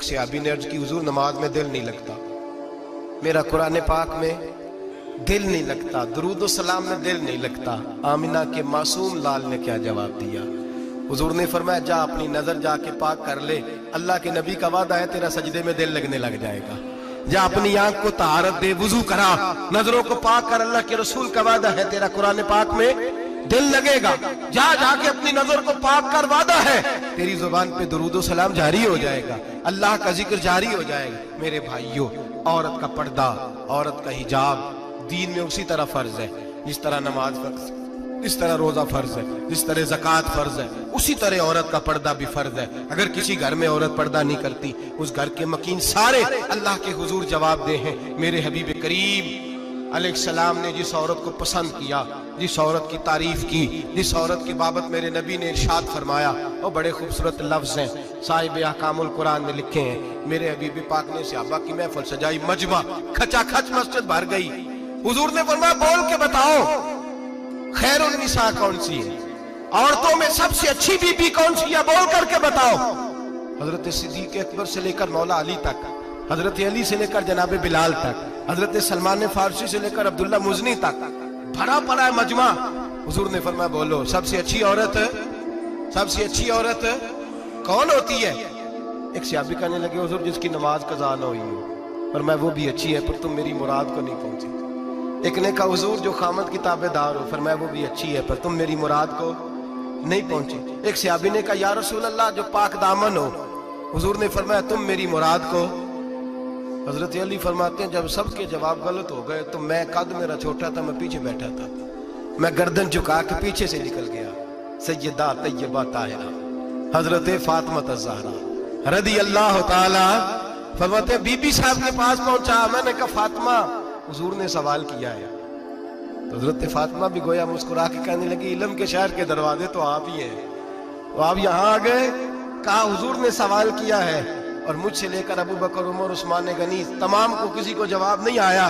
सहाबी ने अर्ज की, हुजूर नमाज में दिल नहीं लगता, मेरा कुरान पाक में दिल नहीं लगता, दुरूद सलाम में दिल नहीं लगता। आमिना के मासूम लाल ने क्या जवाब दिया? हुजूर ने फरमाया, जा अपनी नजर जाके पाक कर ले, अल्लाह के नबी का वादा है तेरा सजदे में दिल लगने लग जाएगा। जा अपनी आंख को तहारत दे, वुजू करा, नजरों को पाक कर, अल्लाह के रसूल का वादा है तेरा कुरान पाक में दिल लगेगा। जा जाके अपनी नजर को पाक कर, वादा है तेरी जुबान पे दुरूद सलाम जारी हो जाएगा, अल्लाह का जिक्र जारी हो जाएगा। मेरे भाइयों, औरत का पर्दा, औरत का हिजाब दीन में उसी तरह फर्ज है जिस तरह नमाज फर्ज, जिस तरह रोजा फर्ज है, जिस तरह ज़कात फर्ज है, उसी तरह औरत का पर्दा भी फर्ज है। अगर किसी घर में औरत पर्दा नहीं करती, उस घर के मकीन सारे अल्लाह के हुजूर जवाब दे हैं। मेरे हबीब करीम अलैहिस्सलाम ने जिस औरत को पसंद किया, जिस औरत की तारीफ की, जिस औरत की बाबत मेरे नबी ने इरशाद फरमाया, वो बड़े खूबसूरत लफ्ज हैं, साहिब अहकामुल कुरान में लिखे हैं। मेरे हबीब पाक ने सहाबा की महफिल सजाई, मजमा खचाखच मस्जिद भर गई। हुजूर ने फरमाया, बोल के बताओ खैरुन निसा कौन सी है, औरतों में सबसे अच्छी बीबी कौन सी है, बोल करके बताओ। हजरत सिद्दीक अकबर से लेकर मौला अली तक, हजरत अली से लेकर जनाब बिलाल तक, हजरत सलमान फारसी से लेकर अब्दुल्ला मुजनी तक भरा पड़ा है मजमा। हुजूर ने फरमाया, बोलो सबसे अच्छी औरत, सबसे अच्छी औरत कौन होती है? एक सहाबी कहने लगे, हुजूर जिसकी नमाज कज़ा न हुई हो। और मैं वो भी अच्छी है, पर तुम मेरी मुराद को नहीं पहुंची। एक ने कहा, हुजूर जो खामद की ताबेदार हो। फरमाया, वो भी अच्छी है, पर तुम मेरी मुराद को नहीं पहुंची। एक सहाबी ने कहा, या रसूल अल्लाह जो पाक दामन हो। हुजूर ने फरमाया, तुम मेरी मुराद को। हजरत अली फरमाते हैं, जब सबके जवाब गलत हो गए तो मैं, कद मेरा छोटा था, मैं पीछे बैठा था, मैं गर्दन झुका के पीछे से निकल गया। सैयदा तैयबा ताहिरा हजरत फातिमा ज़हरा रज़ी अल्लाह ताला फरमाते, बीबी साहब के पास पहुंचा। मैंने कहा, फातिमा, हुजूर ने सवाल किया है। तो हजरत फातिमा भी गोया मुस्कुरा के कहने लगी, इल्म के शहर के दरवाजे तो आप ही हैं, तो आप यहाँ आ गए। कहा, हुजूर ने सवाल किया है और मुझसे लेकर अबू बकर, उमर, उस्मान गनी तमाम को किसी को जवाब नहीं आया।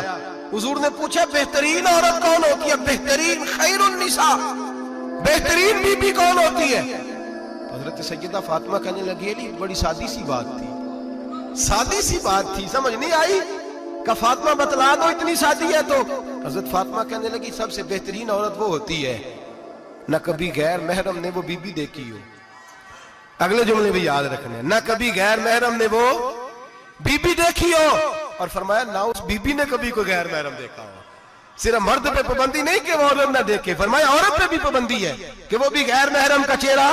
हुजूर ने पूछा, बेहतरीन औरत कौन होती है? बेहतरीन खैरुन निसा, बेहतरीन बीबी कौन होती है? तो हजरत सैयदा फातिमा कहने लगी, अली बड़ी सादी सी बात थी, सादी सी बात थी, समझ नहीं आई। का फातिमा बतला दो, इतनी सादी है तो। हजरत फातिमा कहने लगी, सबसे बेहतरीन औरत वो होती है न कभी गैर महरम ने वो बीबी देखी हो। अगले जुमले भी याद रखने, न कभी गैर महरम ने वो बीबी देखी हो, और फरमाया ना उस बीबी ने कभी कोई गैर महरम देखा हो। सिर्फ मर्द पे पाबंदी नहीं कि वो औरत न देखे, फरमाया औरत पे भी पाबंदी है कि वो भी गैर महरम का चेहरा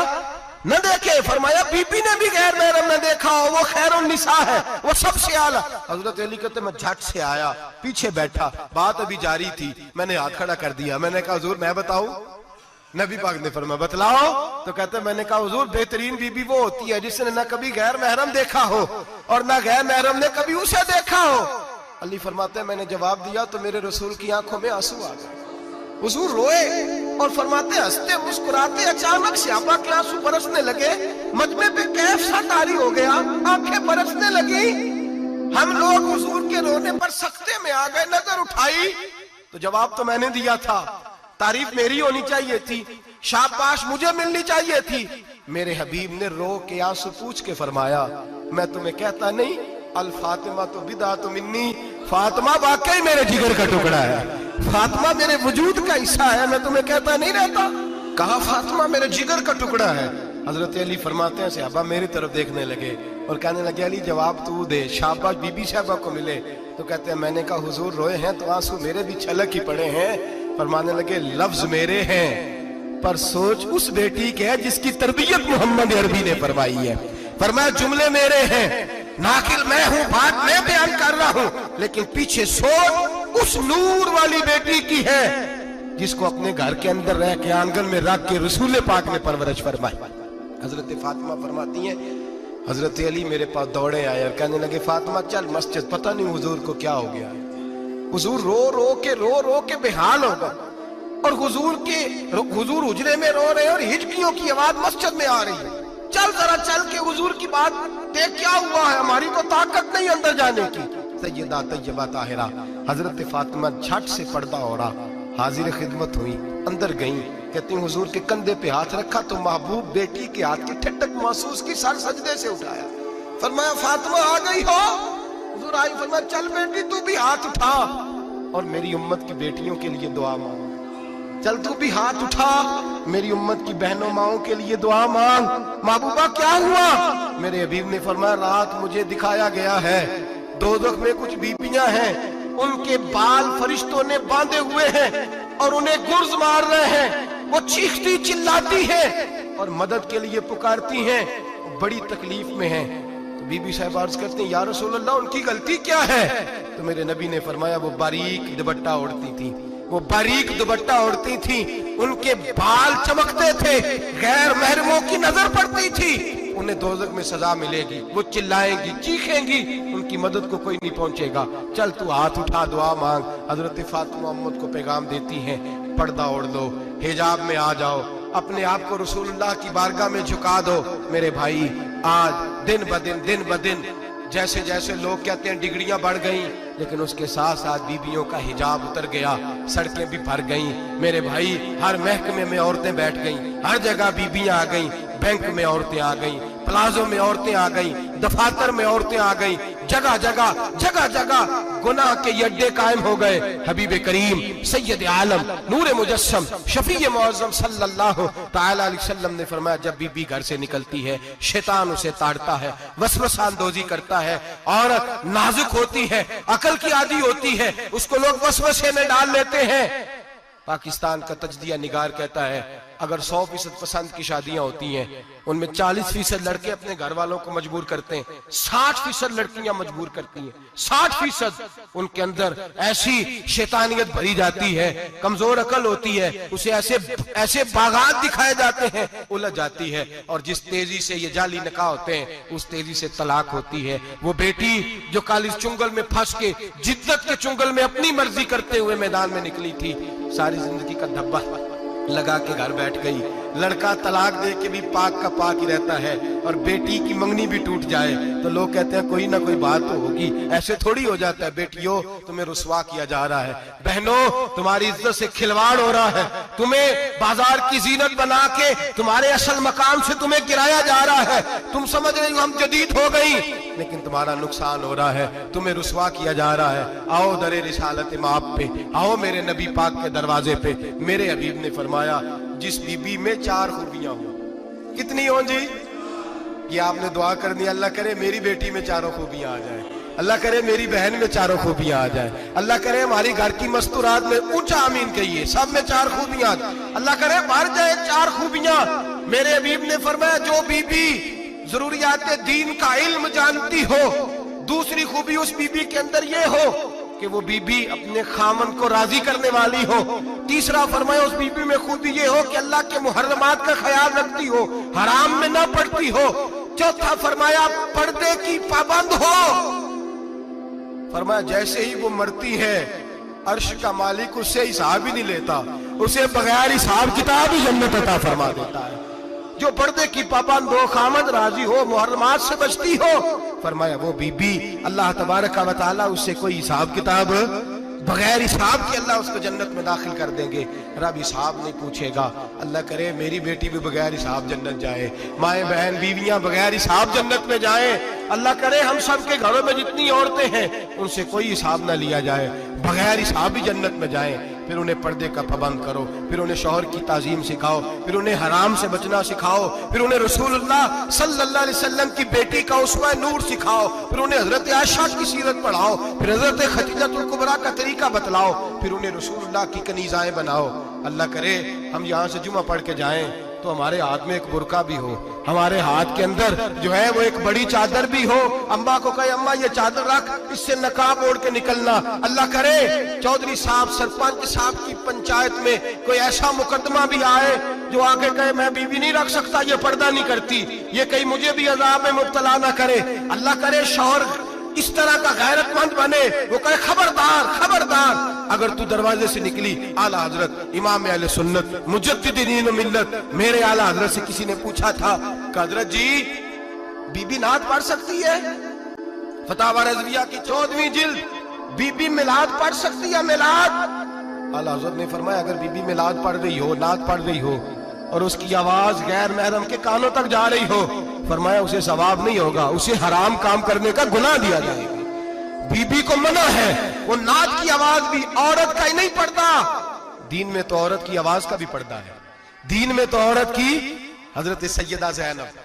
न देखे। फरमाया बीबी ने भी गैर महरम न देखा हो, वो खैरुन निसा है, वो सबसे आला। हजरत अली कहते, मैं झट से आया, पीछे बैठा, बात अभी जारी थी, मैंने हाथ खड़ा कर दिया। मैंने कहा, हुजूर मैं बताऊं? नबी पाक ने फरमाया, बतलाओ। तो कहते, मैंने कहा, हुजूर बेहतरीन बीबी वो होती है जिसने न कभी गैर महरम देखा हो और न गैर महरम ने कभी उसे देखा हो। अली फरमाते, मैंने जवाब दिया तो मेरे रसूल की आंखों में आंसू आ गए। हुजूर रोए और फरमाते, हंसते मुस्कुराते अचानक सहाबा के आंसू बरसने लगे, मजमे पे कैफ सा तारी हो गया, आंखें बरसने लगी। हम लोग हुजूर के रोने पर सख्ते में आ गए। नजर उठाई तो जवाब तो मैंने दिया था, तारीफ मेरी होनी चाहिए थी, शाबाश मुझे मिलनी चाहिए थी। मेरे हबीब ने रो के आंसू पूछ के फरमाया, मैं तुम्हें कहता नहीं, अल फातिमा तो बिदा तो मिन्नी, फातिमा वाकई मेरे जिगर का टुकड़ा है, फातिमा मेरे वजूद का हिस्सा है, मैं तुम्हें कहता नहीं रहता। कहा, फातिमा मेरे जिगर का टुकड़ा है। हजरत अली फरमाते हैं, सहाबा मेरी तरफ देखने लगे और कहने लगे, अली जवाब तू दे, शाबाश बीबी साहबा को मिले। तो कहते हैं, मैंने कहा, हुजूर रोए हैं तो आंसू मेरे भी छलक ही पड़े हैं। फरमाने लगे, लफ्ज मेरे हैं पर सोच उस बेटी के है जिसकी तरबियत मोहम्मद अरबी ने फरमाई है। फरमाया, जुमले मेरे हैं, नाकिल मैं हूं, बात मैं बयान कर रहा हूं, लेकिन पीछे सोच उस नूर वाली बेटी की है जिसको अपने घर के अंदर रह के आंगन में रख के रसूल पाक ने परवरिश फरमाई। हजरत फातिमा फरमाती हैं, हजरत अली मेरे पास दौड़े आए और कहने लगे, फातिमा चल मस्जिद, पता नहीं हुजूर को क्या हो गया है। हुजूर रो रो के बेहाल हो गए और हुजूर हुजरे में रो रहे और हिचकियों की आवाज मस्जिद में आ रही है। चल जरा चल के हुजूर की बात देख, क्या हुआ है, हमारी तो ताकत नहीं अंदर जाने की। सैयदा तैयबा ताहिरा हजरत फातिमा झट से पर्दा ओढ़ा, हाजिर खिदमत हुई, अंदर गई। कहती हुजूर के कंधे पे हाथ रखा तो महबूब बेटी के हाथ की ठंडक महसूस की, सर सजदे से उठाया। फरमाया फातिमा आ गई हो? हुजूर आई, फरमाया चल बेटी तू भी हाथ उठा और मेरी उम्मत की बेटियों के लिए दुआ मांग। चल तू भी हाथ उठा, मेरी उम्मत की बहनों माओं के लिए दुआ मांग। महबूबा क्या हुआ? मेरे हबीब ने फरमाया रात मुझे दिखाया गया है दोज़ख में कुछ बीबियां हैं, उनके बाल फरिश्तों ने बांधे हुए हैं और उन्हें गुर्ज मार रहे हैं। वो चीखती चिल्लाती हैं और मदद के लिए पुकारती हैं, बड़ी तकलीफ में हैं। तो बीबी साहब अर्ज करते हैं या रसूल अल्लाह उनकी गलती क्या है? तो मेरे नबी ने फरमाया वो बारीक दुपट्टा ओढ़ती थी, वो बारीक दुपट्टा ओढ़ती थी, उनके बाल चमकते थे, गैर महरमों की नजर पड़ती थी, उन्हें दोज़ख में सजा मिलेगी, वो चिल्लाएंगी चीखेंगी, उनकी मदद को कोई नहीं पहुंचेगा। चल तू हाथ उठा दुआ मांग। हजरत फातिमा उम्मत को पैगाम देती हैं पर्दा ओढ़ लो, हिजाब में आ जाओ, अपने आप को रसूलुल्लाह की बारगाह में झुका दो। मेरे भाई आज दिन ब दिन जैसे जैसे लोग कहते हैं डिग्रियां बढ़ गई, लेकिन उसके साथ साथ बीबियों का हिजाब उतर गया, सड़कें भी भर गईं। मेरे भाई हर महकमे में औरतें बैठ गईं, हर जगह बीबियां आ गईं, बैंक में औरतें आ गईं, प्लाजो में औरतें आ गईं, दफातर में औरतें आ गईं, जगह जगह गुनाह के ये अड्डे कायम हो गए। हबीब करीम सैयद आलम नूर मुजस्सम शफी मुअज़्ज़म सल्लल्लाहु तआला अलैहि वसल्लम ने फरमाया जब बीबी घर से निकलती है शैतान उसे ताड़ता है, वसवसा अंदोज़ी करता है। औरत नाजुक होती है, अकल की आदी होती है, उसको लोग वसवसे में डाल लेते हैं। पाकिस्तान का तजदिया निगार कहता है अगर 100% पसंद की शादियां होती हैं उनमें 40% लड़के अपने घर वालों को मजबूर करते हैं, 60% लड़कियां मजबूर करती हैं। 60% उनके अंदर ऐसी शैतानियत भरी जाती है, कमजोर अकल होती है, उसे ऐसे बागात दिखाए जाते हैं, उलझ जाती है। और जिस तेजी से ये जाली निकाह होते हैं उस तेजी से तलाक होती है। वो बेटी जो काली चुंगल में फंस के जिद्दत के चुंगल में अपनी मर्जी करते हुए मैदान में निकली थी, सारी जिंदगी का धब्बा लगा के घर बैठ गई। लड़का तलाक दे के भी पाक का पाक ही रहता है और बेटी की मंगनी भी टूट जाए तो लोग कहते हैं कोई ना कोई बात तो होगी। ऐसे थोड़ी हो जाता है। बेटियों तुम्हें रुसवा किया जा रहा है, बहनों तुम्हारी इज्जत से खिलवाड़ हो रहा है, तुम्हें बाजार की जीनत बना के तुम्हारे असल मकाम से तुम्हें गिराया जा रहा है। तुम समझ रही हो हम जदीद हो गई, लेकिन तुम्हारा नुकसान हो रहा है, तुम्हें रुसवा किया जा रहा है। आओ दरे रिसालत माप पे, आओ मेरे नबी पाक के दरवाजे पे। मेरे हबीब ने फरमाया जिस बीबी में 4 खूबियां हो, कितनी हो जी? ये आपने दुआ कर दी अल्लाह करे मेरी बेटी में 4 खूबियां आ जाए, अल्लाह करे मेरी बहन में 4 खूबियां आ जाए, अल्लाह करे हमारी घर की मस्तूरात में ऊंचा आमीन कहिए सब में 4 खूबियां, अल्लाह करे भर जाए 4 खूबियां। मेरे हबीब ने फरमाया जो बीबी जरूरियात दीन का इल्म जानती हो, दूसरी खूबी उस बीबी के अंदर ये हो कि वो बीबी अपने खामन को राजी करने वाली हो। तीसरा फरमाया उस बीबी में खूबी ये हो कि अल्लाह के मुहर्रमात का ख्याल रखती हो, हराम में ना पड़ती हो। चौथा फरमाया पर्दे की पाबंद हो। फरमाया जैसे ही वो मरती है अर्श का मालिक उससे हिसाब ही नहीं लेता, उसे बगैर हिसाब किताब ही जन्नत अता फरमा देता है। जो पर्दे की पाबंद हो, खामद राजी हो, मुहर्रमात से बचती हो, फरमाया वो बीबी अल्लाह तबारक व तआला उससे कोई हिसाब किताब बगैर हिसाब के अल्लाह उसको जन्नत में दाखिल कर देंगे। रब हिसाब नहीं पूछेगा। अल्लाह करे मेरी बेटी भी बगैर हिसाब जन्नत जाए, माएँ बहन बीवियां बगैर हिसाब जन्नत में जाए। अल्लाह करे हम सब के घरों में जितनी औरतें हैं उनसे कोई हिसाब ना लिया जाए, बगैर हिसाब भी जन्नत में जाए। फिर उन्हें पर्दे का पाबंद करो, फिर उन्हें शौहर की ताजीम सिखाओ, फिर उन्हें हराम से बचना सिखाओ, फिर उन्हें रसूलुल्लाह सल्लल्लाहु अलैहि वसल्लम की बेटी का उस्वा नूर सिखाओ, फिर उन्हें हजरत आयशा की सीरत पढ़ाओ, फिर हजरत खदीजतुल कुबरा का तरीका बतलाओ, फिर उन्हें रसूलुल्लाह की कनीज़ाएं बनाओ। अल्लाह करे हम यहाँ से जुमा पढ़ के जाएं तो हमारे हाथ में एक बुरका भी हो, हमारे हाथ के अंदर जो है वो एक बड़ी चादर भी हो। अम्मा को कहे अम्मा ये चादर रख, इससे नकाब ओढ़ के निकलना। अल्लाह करे चौधरी साहब सरपंच साहब की पंचायत में कोई ऐसा मुकदमा भी आए जो आके कहे मैं बीवी नहीं रख सकता, ये पर्दा नहीं करती, ये कहीं मुझे भी अजाब में मुब्तला ना करे। अल्लाह करे शौहर इस तरह का गैरतमंद बने, वो कहे खबरदार खबरदार, अगर तू दरवाजे से निकली आला हजरत इमाम अहले सुन्नत मुजद्दिदीन मिल्लत मेरे आला हजरत से किसी ने पूछा था कि हजरत जी बीबी नात पढ़ सकती है? फतावा रज़विया की 14वीं जिल्द, बीबी मिलाद पढ़ सकती है? मिलाद? आला हजरत ने फरमाया अगर बीबी मिलाद पढ़ रही हो, नात पढ़ रही हो اور اس کی آواز غیر محرم کے کانوں تک جا رہی ہو، فرمایا اسے ثواب نہیں ہوگا، اسے حرام کام کرنے کا گناہ دیا جائے گا۔ بی بی کو منع ہے، وہ نعت کی آواز بھی عورت کا ہی نہیں پڑتا، دین میں تو عورت کی آواز کا بھی پردہ ہے۔ دین میں تو عورت کی، حضرت سیدہ زینب،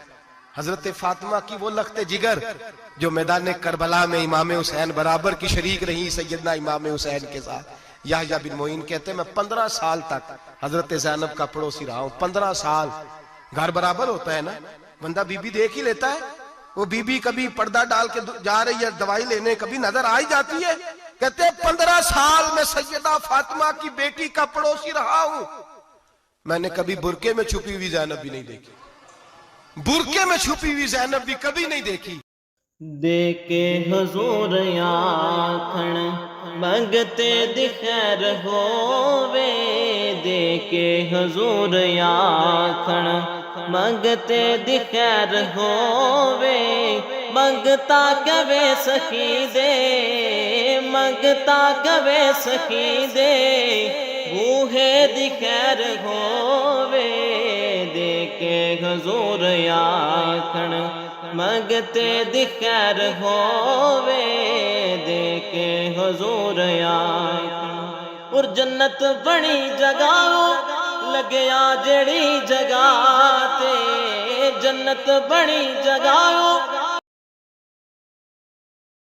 حضرت فاطمہ کی وہ لخت جگر جو میدان کربلا میں امام حسین برابر کی شریک رہی سیدنا امام حسین کے ساتھ۔ یحییٰ بن معین کہتے ہیں میں 15 سال تک حضرت زینب کا پڑوسی رہا ہوں۔ 15 سال، گھر برابر ہوتا ہے نا، بندہ بی بی دیکھ ہی لیتا ہے۔ وہ بی بی کبھی پردہ ڈال کے جا رہی ہے دوائی لینے، کبھی نظر آئی جاتی ہے۔ کہتے ہیں 15 سال میں سیدہ فاطمہ کی بیٹی کا پڑوسی رہا ہوں، میں نے کبھی برقعے میں چھپی ہوئی زینب بھی نہیں دیکھی، برقعے میں چھپی ہوئی زینب بھی کبھی نہیں دیکھی۔ دیکھے حضور آکھن منگتے دی خیر ہووے، دیکھے حضور آکھن منگتے دی خیر ہووے، منگتا کبے سخی دے، منگتا کبے سخی دے، بوہے دی خیر ہووے، دیکھے حضور آکھن منگتے دی خیر ہووے، دیکھے حضور آکھن۔ اور جنت بڑی جگہ لگیا جڑی جگہ تے، جنت بڑی جگہ